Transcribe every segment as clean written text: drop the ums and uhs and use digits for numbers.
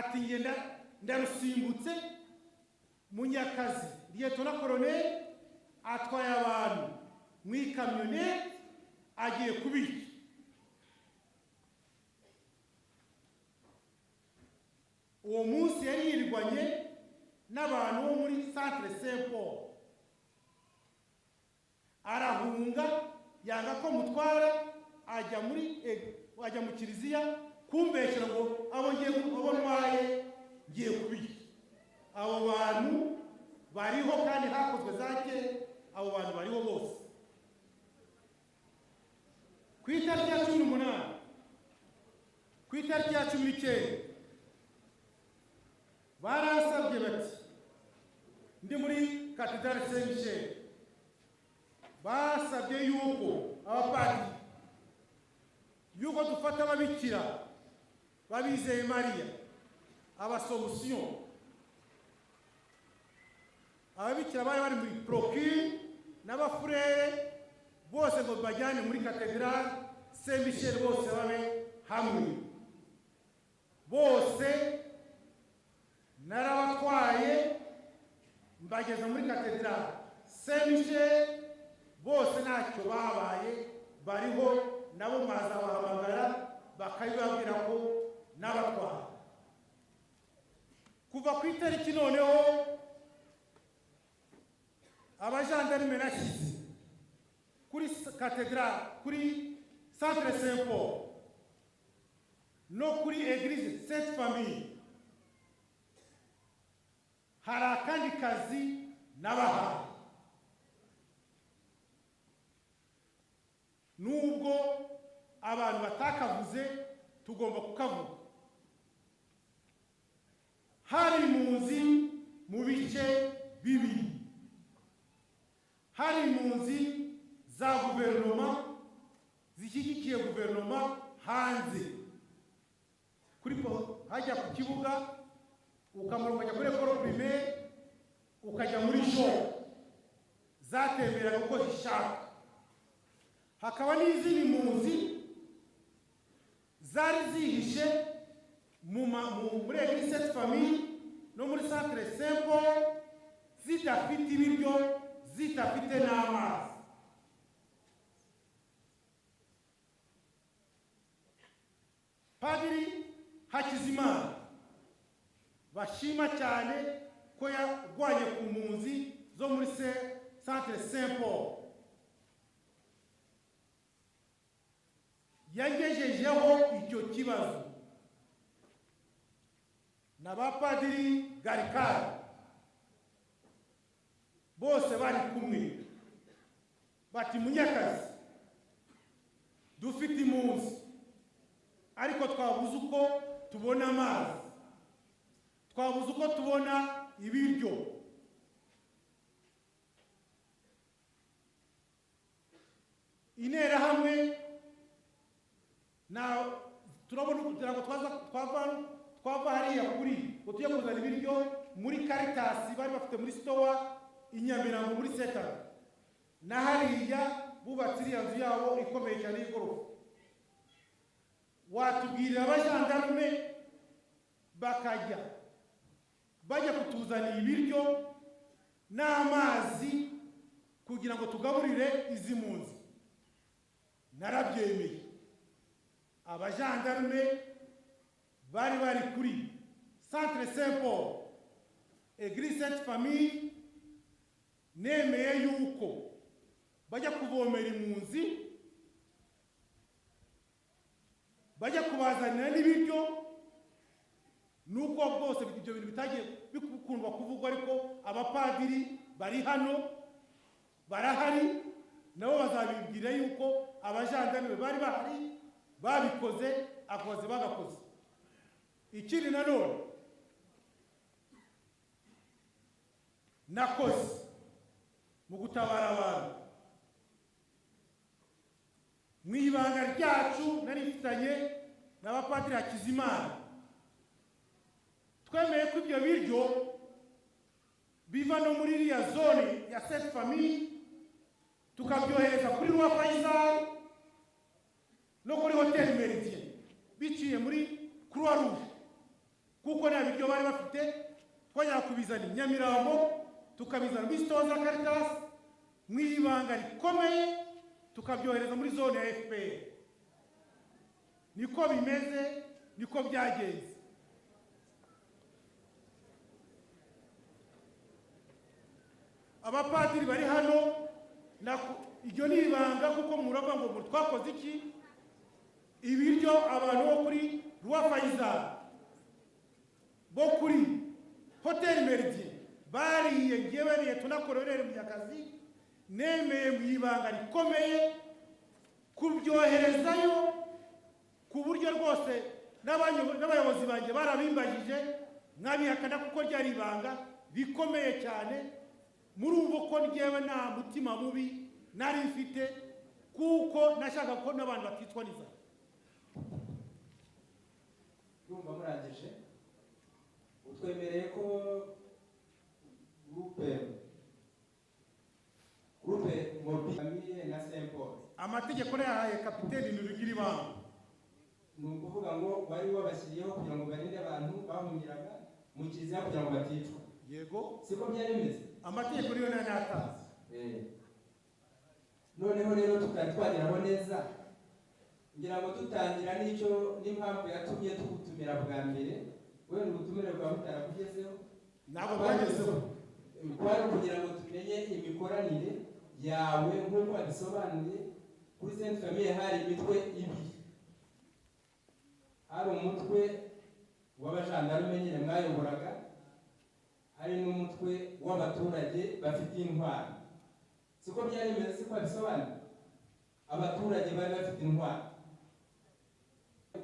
ati ngenda ndarusimbutse Munyakazi Lieutenant Colonel atwaye abantu mu ikamyonete agiye kubika. Uwo munsi yari yirwanye n'abantu bo muri Centre Saint-Paul, arahunga yanga ko mutwara ajya mu kiliziya kumbeshera ngo abo ntwaye ngiye kubika. Abo bantu bariho kandi hakozwe zake, abo bantu bariho bose. Ku itariki ya 18 ku itariki ya 19 barasabye bati ndi muri Cathedrale Saint Michel, basabye yuko abapadiri yuko dufata ababikira babizeye Maria Abasomusiyo, ababikira bari muri procure n'abafurere bose ngo bajyane muri Cathedrale Saint Michel, bose babe hamwe. Bose narabatwaye mbageza muri Cathedrale Saint Michel, bose ntacyo babaye, bariho nabo maza bahamagara bakabibabwira ko n'abatwaye. Kuva ku itariki noneho abajandarume nashyize kuri Cathedrale, kuri Centre Saint-Paul no kuri Église Sainte Famille, hari akandi kazi n'abahaye. Nubwo abantu batakavuze tugomba kukavuga. Hari impunzi mu bice bibiri, hari impunzi za guverinoma zishyigikiye guverinoma hanze, kuri hajya ku kibuga ukamanuka ukajya kuri école primaire ukajya muri shop zatemberaga uko zishaka. Hakaba n'izindi mpunzi zari zihishe muri Église Sainte Famille no muri Centre Saint-Paul, zidafite ibiryo, zidafite n'amazi. Padiri Hakizimana bashima cyane ko yarwanye ku mpunzi zo muri Centre Saint-Paul, yagejejeho icyo kibazo n'abapadiri Garikari bose bari kumwe bati Munyakazi dufite impunzi ariko twabuze uko tubona amazi, twabuze uko tubona ibiryo. Intera hamwe na turabona kugira ngo twava hariya kuri ngo tujye kuzana ibiryo muri Caritas bari bafite muri store Inyamirambo muri Setara, na hariya bubatse iriya nzu yabo ikomeye cyane y'igorofa. Watubwirira abajandarume bakajya bajya kutuzanira ibiryo n'amazi kugira ngo tugaburire izi mpunzi. Narabyemeye. Abajandarume bari kuri Centre Saint-Paul, Église Sainte Famille, nemeye yuko bajya kuvomera impunzi, bajya kubazanira n'ibiryo. Nuko bwose ibyo bintu bitagiye bikundwa kuvugwa, ariko abapadiri bari hano barahari, nabo bazabibwira yuko abajandarume bari bahari babikoze, akoze bagakoze. Ikindi nanone nakoze mu gutabara abantu mu ibanga ryacu narifitanye n'abapadiri Hakizimana. Twemeye ko ibyo biryo biva no muri iriya zone ya Sainte Famille tukabyohereza kuri Roi Faisal no kuri Hotel Meridien biciye muri Croix Rouge, kuko biryo bari bafite twajya kubizana Nyamirambo tukabizana muri store za Caritas mwibanga rikomeye tukabyohereza muri zone ya FPR. Niko bimeze, niko byagenze. Abapadiri bari hano iryo ni ibanga kuko muravuga ngo twakoze iki ibiryo abantu bo kuri Roi Faisal bo kuri Hotel Meridien bariye ngewe tunakororere Munyakazi nemeye mu ibanga rikomeye kubyoherezayo ku buryo rwose n'abayobozi banjye barabimbagije nkabihakana kuko ryari ibanga bikomeye cyane. Muri ubu ko ngewe nta mutima mubi nari mfite kuko nashaka ko n'abantu batitwa niza. Urumva murangije utwemereye ko groupe Mobi Famille na Saint Paul amategeko yahaye kapiteni Nurugira ibanga. Ni ukuvuga ngo wari wabashyiriyeho kugira ngo barinde abantu bahumiraga mu kiliziya kugira ngo baticwa. Yego siko byari bimeze amategeko niyo natazi. Noneho rero tukari twageraho neza ngira ngo tutangira n'icyo n'impamvu yatumye tugutumira bwa mbere we n'ubutumire bwa butarakugezeho ntabwo bwagezeho kwari kugira ngo tumenye imikoranire yawe nk'uko wabisobanuye. Kuri Sainte Famille hari imitwe ibiri, hari umutwe w'abajandarume nyine mwayoboraga, hari n'umutwe w'abaturage bafite intwaro. Siko byari bimeze, siko wabisobanuye. Abaturage bari bafite intwaro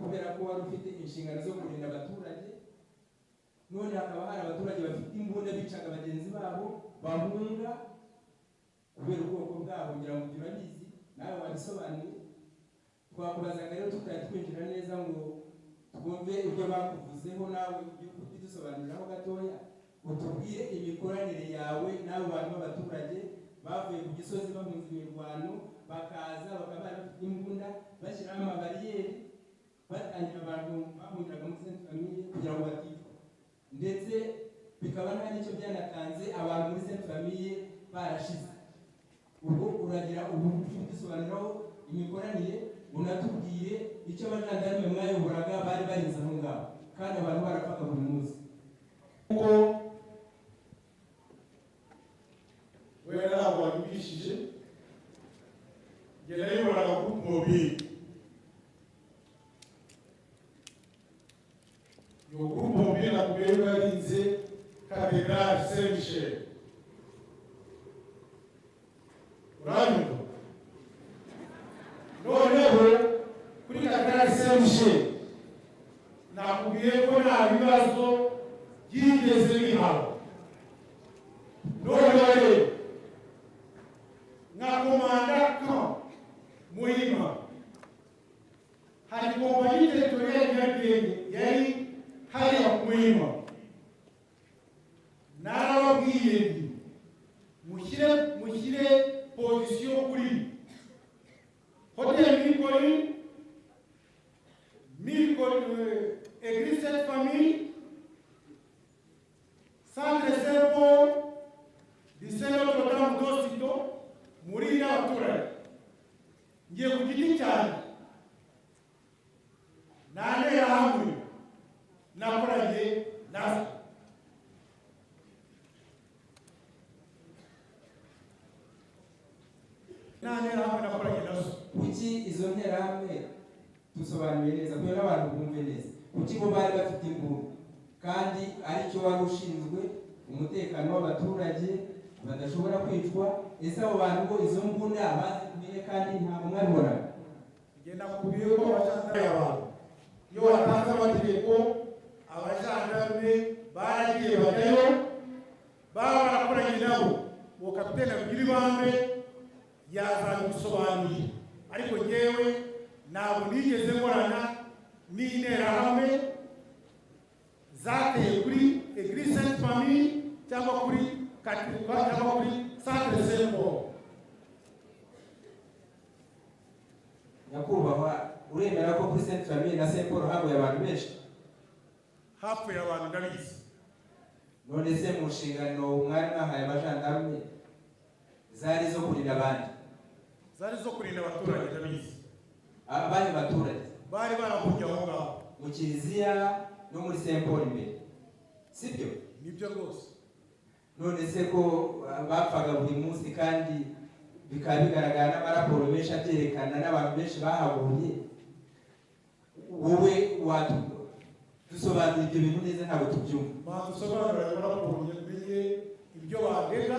kubera ko wari ufite inshingano zo kurinda abaturage. None hakaba hari abaturage bafite imbunda bicaga bagenzi babo bahunga kubera ubwoko bwabo, ngira ngo urabizi nawe wabisobanuye. Twakubazaga rero tukajya twinjira neza ngo twumve ibyo bakuvuzeho, nawe udusobanuriraho gatoya, utubwire imikoranire yawe n'abo bantu b'abaturage bavuye ku Gisozi bahunze imirwano bakaza bakaba bafite imbunda bashyiraho amabariyeri batangira abantu bahungiraga muri Sainte Famille kugira ngo baticwa, ndetse bikaba nta n'icyo byanatanze abantu muri Sainte Famille barashize. Ubwo uragira ubu dusobanuraho imikoranire, unatubwiye icyo abajandarume mwayoboraga bari barinze aho ngaho kandi abantu barapfaga buri munsi. Kuko wewe ntabwo wabigishije ngenda yoboraga ku Mobile. Yo groupe Mobile nakubwiye ko yarinze Cathédrale Saint-Michel. Uranyumva? Noneho kuri Cathédrale Saint-Michel nakubwiye ko nta bibazo byigeze bihaba. Noneho rero nka komanda Muhima hari kompanyi territoriale Nyarugenge yari hariya Muhima, narababwiye nti mushyire position kuri Hotel Milcoli Église Sainte Famille, Centre Saint Paul du Saint-Notre-Dame d'Osito muri n'abaturage. Ngiye ku giti cyane nane yahamwe nakoranye nazo. Nane yahamwe nakoranye nazo. Kuki izo nterahamwe dusobanuye neza kugira n'abantu bumve neza, kuki bo bari bafite imbunda kandi aricyo wari ushinzwe umutekano w'abaturage badashobora kwicwa? Ese abo bantu bo izo mbunda bazikuye kandi ntabwo mwabibonaga? Ngenda kubwiye ko abajandarume abantu iyo watanze amategeko abajandarume baragiye bajyayo baba barakoranye nabo. Uwo kapitene Rugira ibambe yazabisobanuye, ariko ngewe ntabwo nigeze nkorana n'interahamwe zateye kuri Église Sainte Famille cyangwa kuri Cathédrale cyangwa kuri Centre Saint Paul. Nyakubahwa, uremera ko kuri Sainte Famille na Saint Paul haguye abantu benshi? hapfuye abantu ndabizi. none se mu nshingano mwari mwahaye abajandarume zari zo kurinda abandi, Zari zo kurinda abaturage ndabizi. abandi baturage Bari barahungiye aho ngaho. mu kiliziya no muri Saint Paul imbere, sibyo? Nibyo rwose. none se ko bapfaga buri munsi kandi bikaba bigaragara n'amaraporo menshi abyerekana n'abantu benshi bahaguye, wowe dusobanura ibyo bintu neza ntabwo tubyumva. Dusobanurira amaraporo menye ibyo bandega,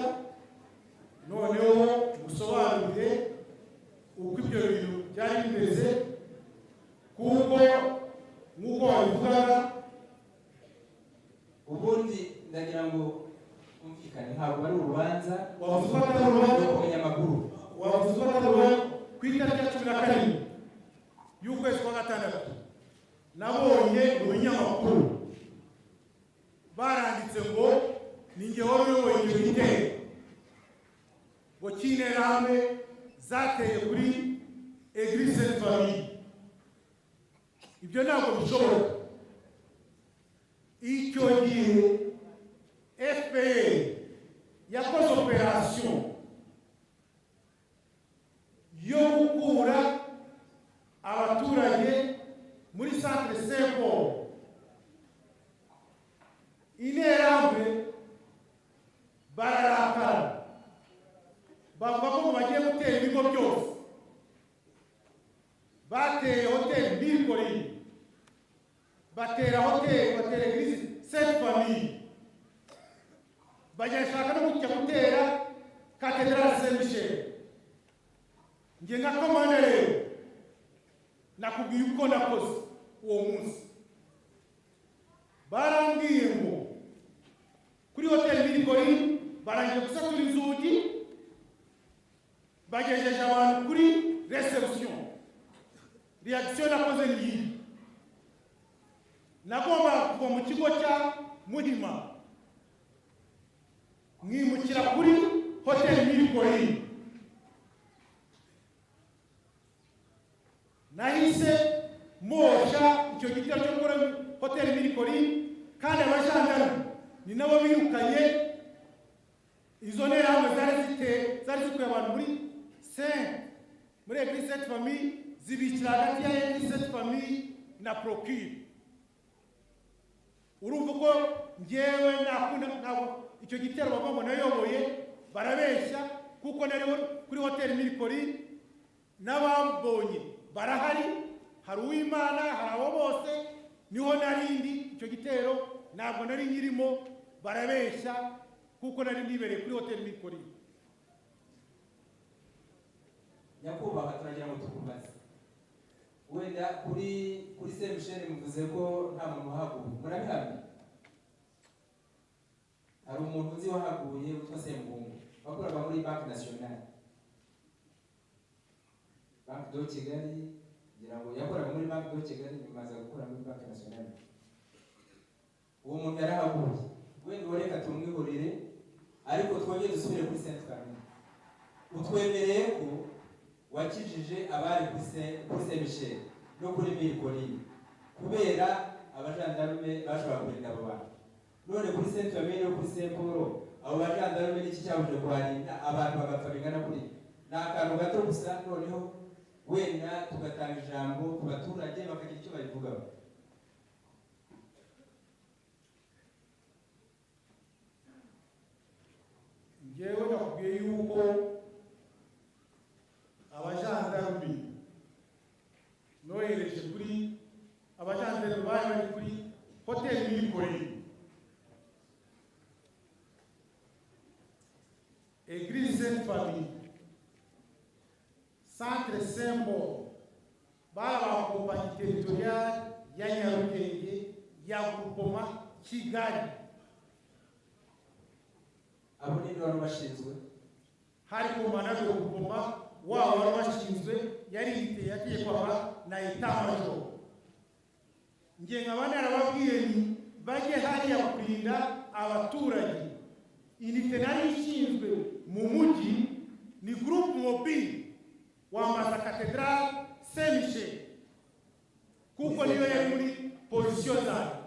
noneho gusobanurire uko ibyo bintu byari bimeze, kuko nk'uko wabivugaga. Ubundi ndagira ngo umvikane, ntabwo ari urubanza Wavuze ko atari urubanza rwo kumenya amakuru. Wavuze ko atari urubanza ku itariki ya 17 y'ukwezi kwa gatandatu nabonye mu binyamakuru baranditse ngo ninjye wari uyoboye icyo gitero ngo cy'interahamwe zateye kuri Eglise Sainte Famille. Ibyo ntabwo bishoboka. Icyo gihe FPR yakoze operasiyo yo gukura abaturage muri Centre Saint Paul. Interahamwe bararakara bavuga ko bagiye gutera ibigo byose. Bateye hoteli Bikori, batera hoteli, batera Eglise Sainte Famille, bagashaka no kujya gutera Cathedrale Saint Michel. Nge nka komanda rero nakubwiye uko nakoze uwo munsi. Barambwiye ngo kuri hoteli Bikori barangiye gusatura inzugi, bagejeje abantu kuri reception. Reaction nakoze ni iyi: nagomba kuva mu kigo cya Muhima mwimukira kuri hoteli Bikori. Nahise mosha icyo gitero cyo kuri hoteli Bikori, kandi abajandarume ni nabo birukanye izo nterahamwe zari zikuye abantu muri Eglise Sainte Famille, zibikira hagati ya Eglise Sainte Famille na Procure. Urumva ko ngewe ntabwo icyo gitero bavuga ngo nayoboye, barabeshya, kuko nari kuri hoteli Bikori n'abambonye barahari, hari Uwimana, hari abo bose, niho narindi. Icyo gitero ntabwo nari nyirimo, barabeshya, kuko nari nibereye kuri hoteli Bikori. Nyakubahwa, turagira ngo tukubaze, wenda kuri Saint Michel muvuze ko nta muntu wahaguye, murabihamya? Hari umuntu uzi wahaguye witwa Sembungu, wakoraga muri Banque Nationale, Banque de Kigali, ngira ngo yakoraga muri Banque de Kigali, nyuma aza gukora muri Banque Nationale. Uwo muntu yarahaguye, wenda reka tumwihorere, ariko twongere dusubire kuri Sainte Famille. Utwemereye ko wakijije abari kuri Saint Michel no kuri Bikori kubera abajandarume bashobora kurinda abo bantu. None kuri Sainte Famille no kuri Saint Paul, abo bajandarume n'iki cyabuje kuharinda abantu bagapfa bingana kuri? Ni akantu gato gusa, noneho wenda tugatanga ijambo ku baturage bakagira icyo babivugaho. Ngewe nakubwiye yuko abajandarume nohereje kuri abajandarume bari kuri hoteli Bikori, Eglise Sainte Famille, Centre Saint Paul, bari abakompanyi territoriale ya Nyarugenge ya Groupement Kigali. Abo ni wari bashinzwe, hari komanda yo Groupement wabo wari bashinzwe, yari yategekwaga na etat-major. Nge nkaba narababwiye ni bajye hariya kurinda abaturage. Inite nari ishinzwe mu mujyi ni groupe mobile wambaza Cathedrale Saint Michel, kuko niyo yari muri position zayo.